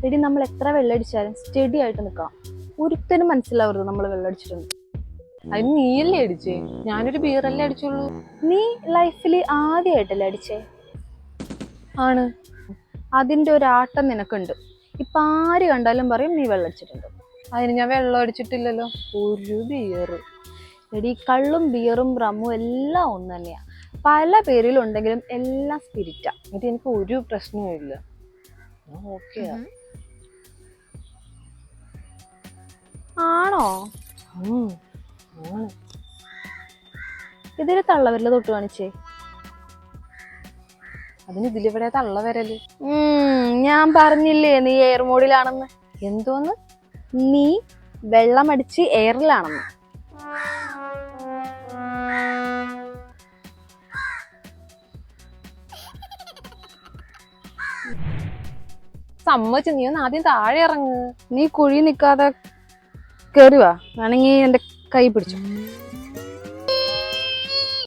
എടി നമ്മൾ എത്ര വെള്ളമടിച്ചാലും സ്റ്റഡി ആയിട്ട് നിൽക്കണം. ഒരുത്തനും മനസ്സിലാവരുത് നമ്മൾ വെള്ളമടിച്ചിട്ടുണ്ട്. അതിന് നീയല്ലേ അടിച്ചേ? ഞാനൊരു ബിയറല്ലേ അടിച്ചുള്ളൂ. നീ ലൈഫിൽ ആദ്യമായിട്ടല്ലേ അടിച്ചേ? ആണ്. അതിന്റെ ഒരു ആട്ടം നിനക്കുണ്ട്. ഇപ്പൊ ആര് കണ്ടാലും പറയും നീ വെള്ളമടിച്ചിട്ടുണ്ട്. അതിന് ഞാൻ വെള്ളം അടിച്ചിട്ടില്ലല്ലോ. ഒരു ബിയർ. എടി കള്ളും ബിയറും റമ്മും എല്ലാം ഒന്ന് തന്നെയാ. പല പേരിലുണ്ടെങ്കിലും എല്ലാം സ്പിരിറ്റാ. എന്നിട്ട് എനിക്ക് ഒരു പ്രശ്നവും ഇല്ല. ഓക്കെയാ. ആണോ? ഇതില് തള്ളവരില് തൊട്ട് കാണിച്ചേ. അതിന് ഇതിലിവിടെ തള്ള വരല്. ഞാൻ പറഞ്ഞില്ലേ നീ എയർ മോഡിലാണെന്ന്. എന്തോന്ന്? നീ വെള്ളമടിച്ച് എയറിലാണെന്ന്. സമ്മതിച്ചു. നീ ഒന്ന് ആദ്യം താഴെ ഇറങ്ങ്. നീ കുഴി നിക്കാതെ കേറുവാ. വേണമെങ്കിൽ എന്റെ കൈ പിടിച്ചു.